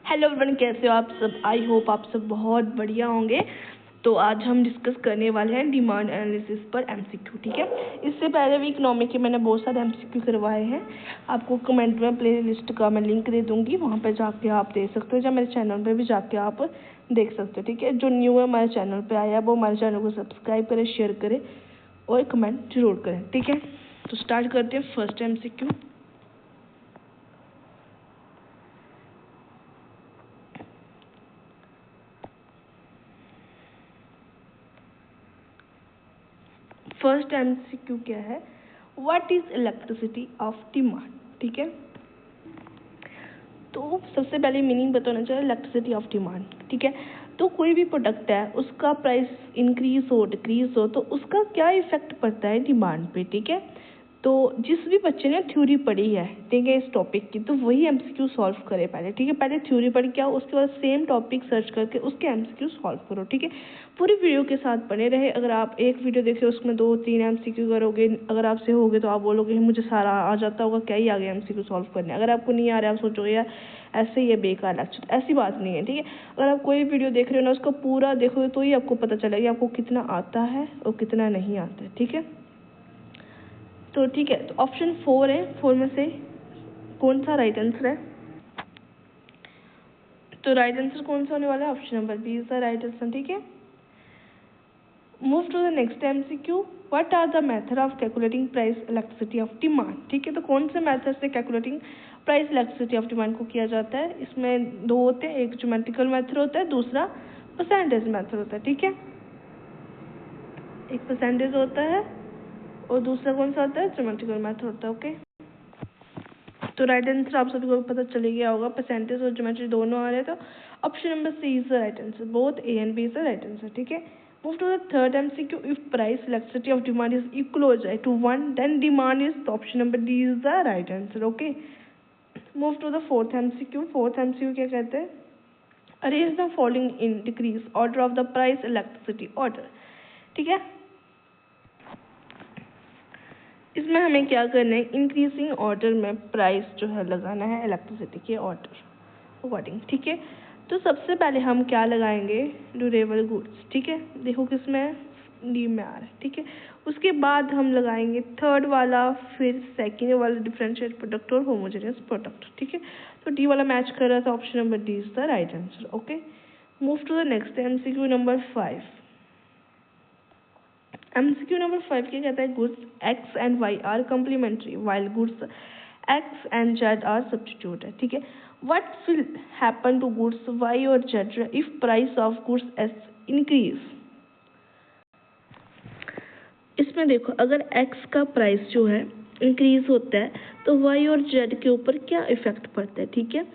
Hello everyone, कैसे हो आप सब। आई होप आप सब बहुत बढ़िया होंगे। तो आज हम डिस्कस करने वाले हैं डिमांड एनालिसिस पर एमसीक्यू। ठीक है, इससे पहले भी इकोनॉमिक के मैंने बहुत सारे एमसीक्यू करवाए हैं। आपको कमेंट में प्ले लिस्ट का मैं लिंक दे दूंगी, वहाँ पर जाके आप देख सकते हो, या मेरे चैनल पर भी जाके आप देख सकते हो। ठीक है, जो न्यू है हमारे चैनल पर आया वो हमारे चैनल को सब्सक्राइब करें, शेयर करें और कमेंट जरूर करें। ठीक है, तो स्टार्ट करते हैं फर्स्ट एमसीक्यू। फर्स्ट एमसीक्यू क्या है, what is electricity of demand. ठीक है, तो सबसे पहले मीनिंग बताना चाहिए इलेक्ट्रिसिटी ऑफ डिमांड। ठीक है, तो कोई भी प्रोडक्ट है उसका प्राइस इंक्रीज हो डिक्रीज हो तो उसका क्या इफेक्ट पड़ता है डिमांड पे। ठीक है, तो जिस भी बच्चे ने थ्योरी पढ़ी है, ठीक है, इस टॉपिक की, तो वही एमसीक्यू सॉल्व करे पहले। ठीक है, पहले थ्योरी पढ़ के आओ, उसके बाद सेम टॉपिक सर्च करके उसके एमसीक्यू सॉल्व करो। ठीक है, पूरी वीडियो के साथ बने रहे। अगर आप एक वीडियो देख रहे हो उसमें 2-3 एमसीक्यू करोगे, अगर आपसे होगे तो आप बोलोगे मुझे सारा आ जाता होगा, क्या ही आ गया एमसीक्यू सॉल्व करने। अगर आपको नहीं आ रहा है आप सोचोगे यार ऐसे ही है बेकार लेक्चर, ऐसी बात नहीं है। ठीक है, अगर आप कोई वीडियो देख रहे हो ना उसका पूरा देखोगे तो ही आपको पता चलेगा आपको कितना आता है और कितना नहीं आता है। ठीक है, तो ठीक है, तो ऑप्शन 4 है, 4 में से कौन सा राइट आंसर है। तो राइट आंसर कौन सा होने वाला है, option number B is the right answer. ठीक है, move to the next MCQ, what are the method of calculating price electricity of demand. ठीक है, तो कौन से मेथड से calculating price electricity of demand को किया जाता है। इसमें दो होते हैं, एक ज्योमेट्रिकल मेथड होता है, दूसरा परसेंटेज मेथड होता है। ठीक है, एक परसेंटेज होता है और दूसरा कौन सा होता है, ज्योमेट्रिकल मेथड होता है। ओके, तो राइट आंसर आप सभी को पता चल गया होगा, परसेंटेज और ज्योमेट्री दोनों आ रहे हैं, तो option number C is the right answer, both A and B is the right answer. ठीक है, move to the third MCQ, if price electricity of demand is equal to 1 then demand is, तो option number D is the right answer. Okay, move to the fourth MCQ. Fourth MCQ क्या कहते हैं, arrange the following in decrease order of the price electricity order. ठीक है, इसमें हमें क्या करना है, इंक्रीजिंग ऑर्डर में प्राइस जो है लगाना है इलेक्ट्रिसिटी के ऑर्डर अकॉर्डिंग। ठीक है, तो सबसे पहले हम क्या लगाएंगे, ड्यूरेबल गुड्स। ठीक है, देखो किसमें डी में आ रहा है। ठीक है, उसके बाद हम लगाएंगे थर्ड वाला, फिर सेकेंड वाला डिफरेंशिएट प्रोडक्ट और होमोजेनियस प्रोडक्ट। ठीक है, तो डी वाला मैच कर रहा था, option number D is the right answer. Okay, move to the next MCQ number 5। MCQ number 5 क्या कहता है, goods X and Y are complementary while goods X and Z are substitute है। ठीक है, what will happen to goods Y और Z if price of goods S increase. इसमें देखो, अगर एक्स का प्राइस जो है इंक्रीज होता है तो वाई और जेड के ऊपर क्या इफेक्ट पड़ता है। ठीक है,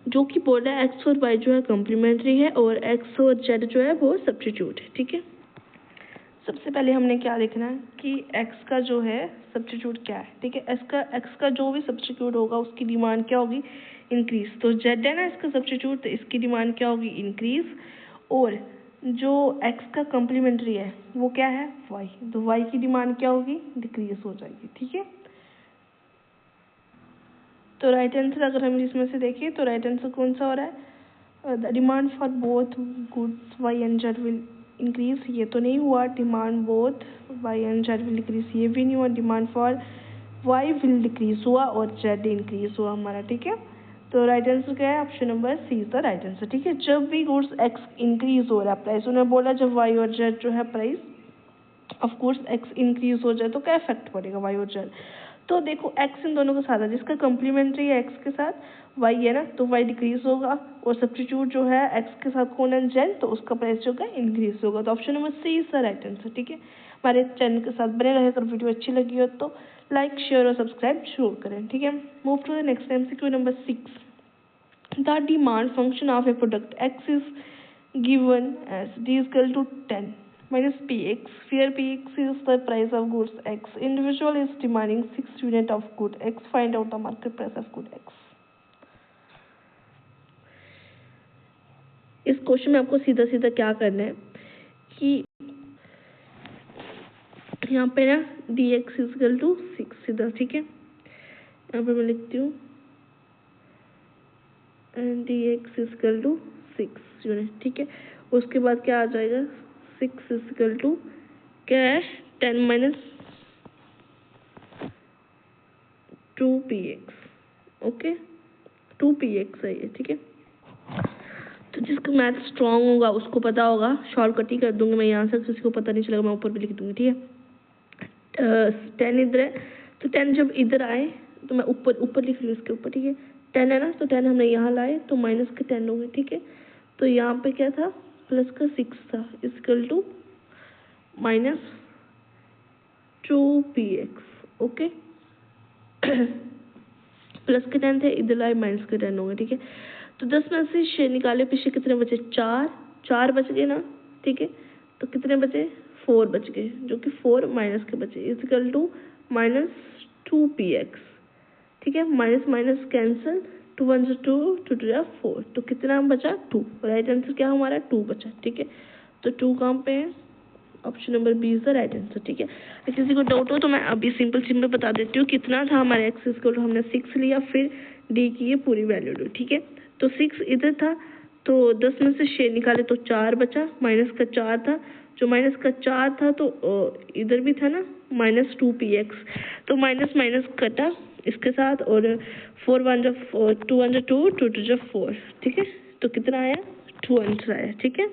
जो कि बोला है एक्स और वाई जो है कम्प्लीमेंट्री है और एक्स और जेड जो है वो सब्स्टिट्यूट है। ठीक है, सबसे पहले हमने क्या देखना है कि x का जो है सब्स्टिट्यूट क्या है। ठीक है, x का जो भी सब्स्टिट्यूट होगा उसकी डिमांड क्या होगी, इंक्रीज। तो z है ना इसका सब्स्टिट्यूट, तो इसकी डिमांड क्या होगी, इंक्रीज। और जो x का कम्प्लीमेंट्री है वो क्या है, y, तो y की डिमांड क्या होगी, डिक्रीज हो जाएगी। ठीक है, तो राइट आंसर अगर हम इसमें से देखें तो राइट आंसर कौन सा हो रहा है, the demand for both goods Y and Z will increase, ये तो नहीं हुआ। Demand both Y and Z will decrease, ये भी नहीं हुआ। Demand for Y will decrease हुआ और जेड इंक्रीज हुआ हमारा। ठीक है, तो राइट आंसर क्या है, option number C is the right answer. ठीक है, जब भी गुड्स एक्स इंक्रीज हो रहा है प्राइस, उन्होंने बोला जब वाई और जेड जो है price of course x increase हो जाए तो क्या इफेक्ट पड़ेगा, वाई और जेड। तो देखो एक्स इन दोनों के साथ है, जिसका कम्प्लीमेंट्री है एक्स के साथ वाई है ना, तो वाई डिक्रीज होगा और सब्स्टिट्यूट जो है एक्स के साथ कौन है, जेड, तो उसका प्राइस जो है इंक्रीज होगा। तो option number C is the right answer. ठीक है, हमारे चैनल के साथ बने रहे, अगर वीडियो अच्छी लगी हो तो लाइक शेयर और सब्सक्राइब जरूर करें। ठीक है, move to the next MCQ number 6। The demand function of a product X is given as d is equal to 10 minus px, where px is the price of goods x. Individual is demanding 6 unit of good x. Find out the market price of good x. इस question में आपको सीधा सीधा क्या करना है कि यहाँ पे ना dx is equal to 6 सीधा। ठीक है, यहाँ पे मैं लिखती हूँ D X is equal to 6 unit, ठीक है। उसके बाद क्या आ जाएगा, 6 इजकल टू क्या है, 10 माइनस 2px, ओके, 2px है ये, ठीक है। तो जिसका मैथ स्ट्रांग होगा उसको पता होगा, शॉर्टकट ही कर दूंगी मैं यहाँ से, किसी को पता नहीं चलेगा, मैं ऊपर भी लिख दूंगी, ठीक है। 10 इधर है, तो 10 जब इधर आए तो मैं ऊपर लिख लूँ इसके ऊपर, ठीक है। 10 है ना, तो 10 हमने यहाँ लाए तो माइनस के 10 हो गए, ठीक है। तो यहाँ पे क्या था, प्लस का 6 था, is equal to minus 2px, okay. Plus के 10 थे, इधर लाए माइनस के 10 हो गए, ठीक है। तो 10 में से 6 निकाले, पीछे कितने बचे, 4 बच गए ना, ठीक है। तो कितने बचे, 4 बच गए, जो कि 4 माइनस के बचे, इजकल टू माइनस 2px, ठीक है। माइनस माइनस कैंसिल, 2 1 2, 2 2 4, तो कितना बचा, 2। राइट आंसर क्या हमारा, 2 बचा, ठीक है। तो 2 कहाँ पे है, option number B is the right answer, ठीक है। किसी को डाउट हो तो मैं अभी सिंपल बता देती हूँ। कितना था हमारे एक्स इक्वल टू, हमने 6 लिया, फिर डी की ये पूरी वैल्यू ली, ठीक है। तो 6 इधर था, तो 10 में से 6 निकाले तो 4 बचा, माइनस का 4 था, जो माइनस का 4 था तो इधर भी था ना माइनस 2px, तो माइनस माइनस कटा इसके साथ, और 4 1 2 1 2, 2 2 4, ठीक है। तो कितना आया, 2 आंसर आया, ठीक है।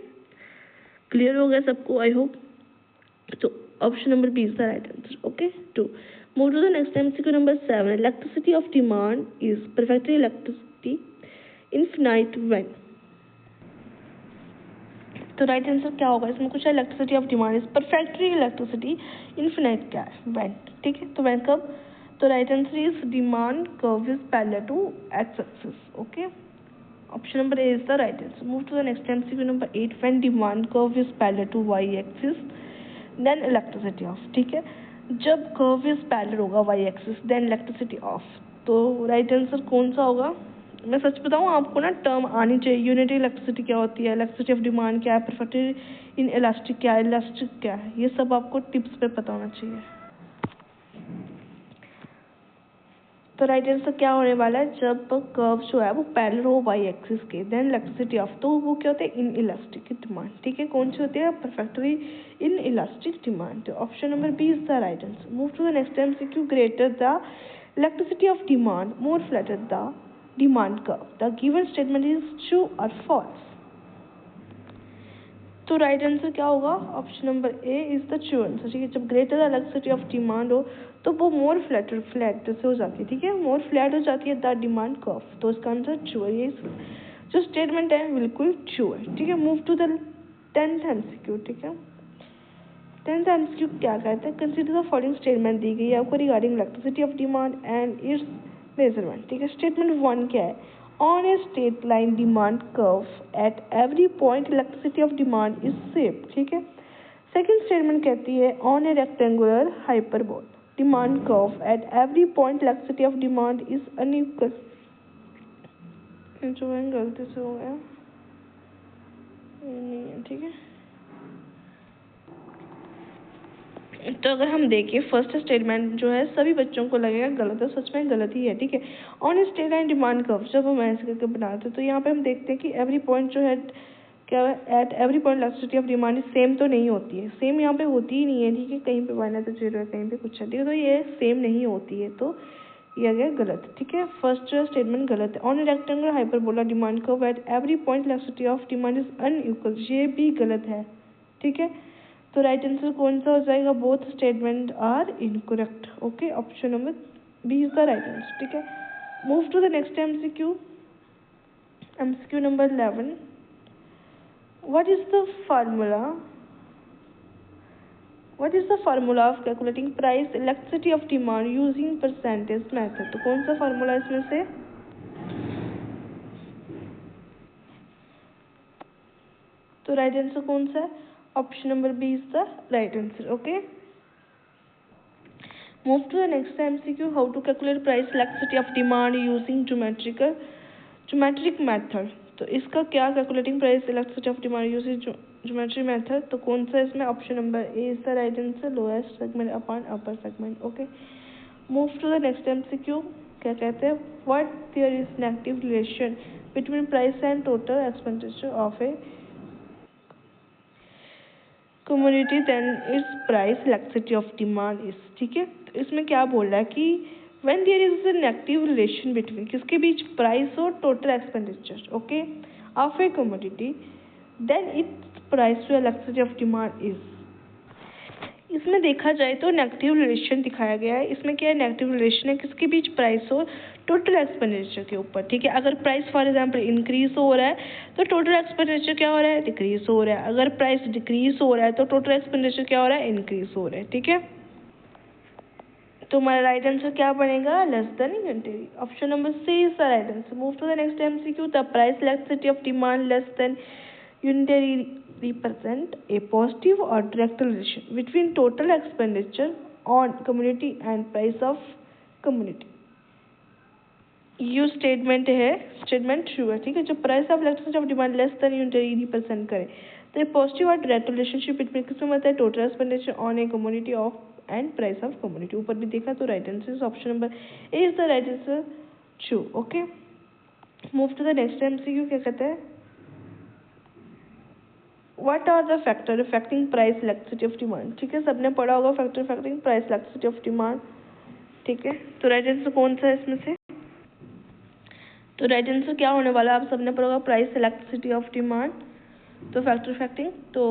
क्लियर हो गया सबको, I hope. So option number B is the right answer. Okay. 2. Move to the next MCQ number 7. Electricity of demand is perfectly electricity infinite when. तो राइट आंसर क्या होगा इसमें, कुछ electricity of demand is perfectly electricity infinite क्या है, when, ठीक है। तो व्हेन कब, तो right answer is demand curve is parallel to X axis, okay. Option number A is the right answer. Move to the next MCQ number 8. When demand curve is parallel to Y axis then electricity of, ठीक है। जब curve is parallel होगा Y axis then electricity of, तो right answer कौन सा होगा। मैं सच बताऊँ आपको ना, टर्म आनी चाहिए, यूनिटी इलेक्ट्रिसिटी क्या होती है, इलेक्ट्रिसिटी ऑफ डिमांड क्या है, परफेक्टली इन इलास्टिक क्या है, इलास्टिक क्या है, ये सब आपको टिप्स पे पता होना चाहिए। तो राइट आंसर क्या होने वाला है, जब कर्व जो है वो पैरेलल हो वाई एक्सिस के देन इलेक्ट्रिसिटी ऑफ, तो वो क्या होते हैं, इन इलास्टिक डिमांड, ठीक है। कौन सी होती है, परफेक्टली इन इलास्टिक डिमांड। तो option number B is the right answer. Move to the next MCQ. Greater the electricity of demand more flatter the demand curve, the given statement is true और false. तो right answer क्या होगा, option number A is the true answer, ठीक है। जब greater the electricity of demand हो तो वो मोर फ्लैट से हो जाती है, ठीक है, मोर फ्लैट हो जाती है द डिमांड कर्व, तो इसका आंसर ट्रू है। ये जो स्टेटमेंट है बिल्कुल ट्रू है, ठीक है। Move to the 10th MCQ, ठीक है। 10th MCQ क्या कहते हैं, कंसीडर द फॉलोइंग स्टेटमेंट दी गई है आपको regarding electricity of demand and it's measurement, ठीक है। स्टेटमेंट 1 क्या है, on a straight line demand curve at every point electricity of demand is same, ठीक है। सेकंड स्टेटमेंट कहती है on a rectangular hyperbole demand curve at every point electricity of demand is unequal, जो है गलती से हो गया, नहीं है, ठीक है। तो अगर हम देखें फर्स्ट स्टेटमेंट जो है सभी बच्चों को लगेगा गलत है, सच में गलत ही है, ठीक है। On straight line demand curve जब हम ऐसे करके बनाते हैं तो यहाँ पे हम देखते हैं कि एवरी पॉइंट जो है क्या है, at every point electricity of demand same तो नहीं होती है, सेम यहाँ पे होती ही नहीं है, ठीक है। कहीं पे 1 है तो 0 है, कहीं पे कुछ है, ठीक है। तो ये सेम नहीं होती है, तो ये आ गया गलत, ठीक है। फर्स्ट जो स्टेटमेंट गलत है। On rectangular hyperbola demand curve at every point electricity of demand is unequal, ये भी गलत है, ठीक है। तो राइट आंसर कौन सा हो जाएगा, both statement are incorrect, okay. Option number B is the right answer, ठीक है। Move to the next MCQ. MCQ number 11. What is the formula of calculating price electricity of demand using percentage method? तो कौन सा formula इसमें से, तो right answer कौन सा है, option number B is the right answer, okay. Move to the next MCQ. How to calculate price elasticity of demand using geometric method. तो इसका क्या calculating price electricity of demand using geometry method, तो कौन सा इसमें, option number A is the right answer, lowest segment upon upper segment, okay. Move to the next MCQ. क्या कहते हैं, what there is negative relation between price and total expenditure of a commodity then its price elasticity of demand is। ठीक है, तो इसमें क्या बोल रहा है कि when there is a negative relation between किसके बीच, प्राइस और total expenditure okay of A commodity then its price to elasticity of demand is। इसमें देखा जाए तो नेगेटिव रिलेशन दिखाया गया है। इसमें क्या है, नेगेटिव रिलेशन है किसके बीच, प्राइस और टोटल एक्सपेंडिचर के ऊपर। ठीक है, अगर प्राइस फॉर एग्जांपल इंक्रीज हो रहा है तो टोटल एक्सपेंडिचर क्या हो रहा है, डिक्रीज हो रहा है। अगर प्राइस डिक्रीज हो रहा है तो टोटल एक्सपेंडिचर क्या हो रहा है, इंक्रीज हो रहा है। ठीक है, तो हमारा राइट आंसर क्या बनेगा, less than unitary. Option number C is the right answer. Move to the next MCQ. The price elasticity of demand less than unitary represent a positive or direct relation between total expenditure on commodity and price of commodity। ये statement है, statement true है। ठीक है, जब price of electricity of demand less than unitary represent करे तो ये positive और डायरेक्ट रिलेशनशिप बिटवीन किसमें होता है, total expenditure on a commodity of and price of commodity. ऊपर भी देखा तो right answer option number A is the right answer, true. Okay, move to the next MCQ. क्या कहते हैं, What are the factor affecting price elasticity of demand। ठीक है, सबने पढ़ा होगा factor affecting price elasticity of demand. ठीक है, तो राइट आंसर कौन सा है इसमें से, तो राइट आंसर क्या होने वाला है, आप सबने पढ़ा होगा प्राइस इलास्टिसिटी ऑफ डिमांड, तो फैक्टर अफेक्टिंग। तो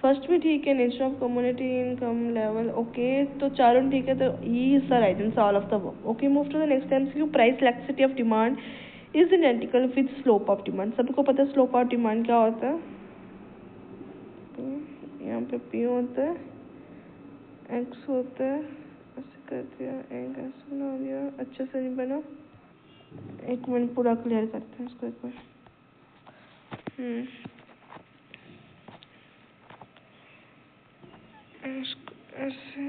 फर्स्ट भी ठीक है, nature of community, income level, okay, तो चारों ठीक है, तो E is the right answer all of the above. Okay, move to the next MCQ. Price elasticity of demand is identical with slope of demand. सबको पता है slope of demand क्या होता है, यहाँ पे P होता है, X होता है, ऐसे कर दिया, एक ऐसे बना दिया, अच्छे से नहीं बना, एक मिनट पूरा क्लियर करते हैं इसको एक बार। ऐसे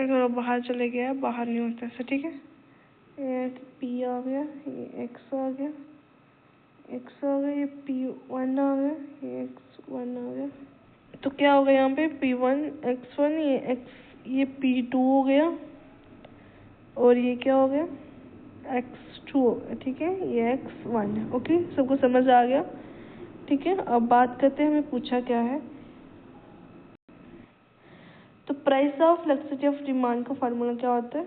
एक बाहर चले गया, बाहर नहीं होता ऐसे। ठीक है, ये P आ गया, ये X आ गया, X आ गया, ये P1 आ गया, ये X1 आ गया, तो क्या हो गया यहाँ पे P1 X1, ये P2 हो गया और ये क्या हो गया X2 हो गया। ठीक है, ये X1 है। ओके, सबको समझ आ गया। ठीक है, अब बात करते हैं हमें पूछा क्या है, तो price of electricity of demand का फार्मूला क्या होता है,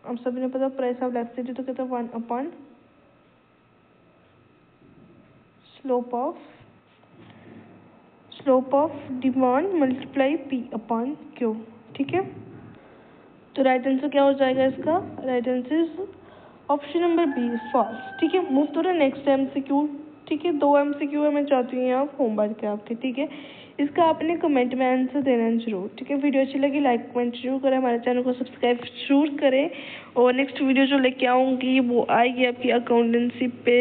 हम सभी ने पता प्राइस ऑफ इलेक्ट्रिसिटी तो कहते हैं 1 upon slope of demand multiply P upon Q। ठीक है, तो राइट आंसर क्या हो जाएगा इसका, right answer option number B false. ठीक है, move to the next MCQ. ठीक है, 2 एमसीक्यू है, मैं चाहती हूँ आप होमवर्क है आपके। ठीक है, इसका आपने कमेंट में आंसर देना है जरूर। ठीक है, वीडियो अच्छी लगी लाइक कमेंट जरूर करें, हमारे चैनल को सब्सक्राइब जरूर करें, और नेक्स्ट वीडियो जो लेके आऊँगी वो आएगी आपकी अकाउंटेंसी पे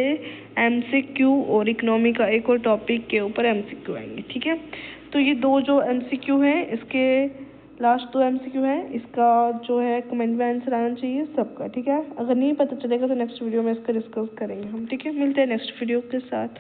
एमसीक्यू और इकोनॉमी का एक और टॉपिक के ऊपर एमसीक्यू आएंगे। ठीक है, तो ये 2 जो एमसीक्यू हैं, इसके लास्ट 2 एमसीक्यू है, इसका जो है कमेंट में आंसर आना चाहिए सबका। ठीक है, अगर नहीं पता चलेगा तो नेक्स्ट वीडियो में इसका डिस्कस करेंगे हम। ठीक है, मिलते हैं नेक्स्ट वीडियो के साथ।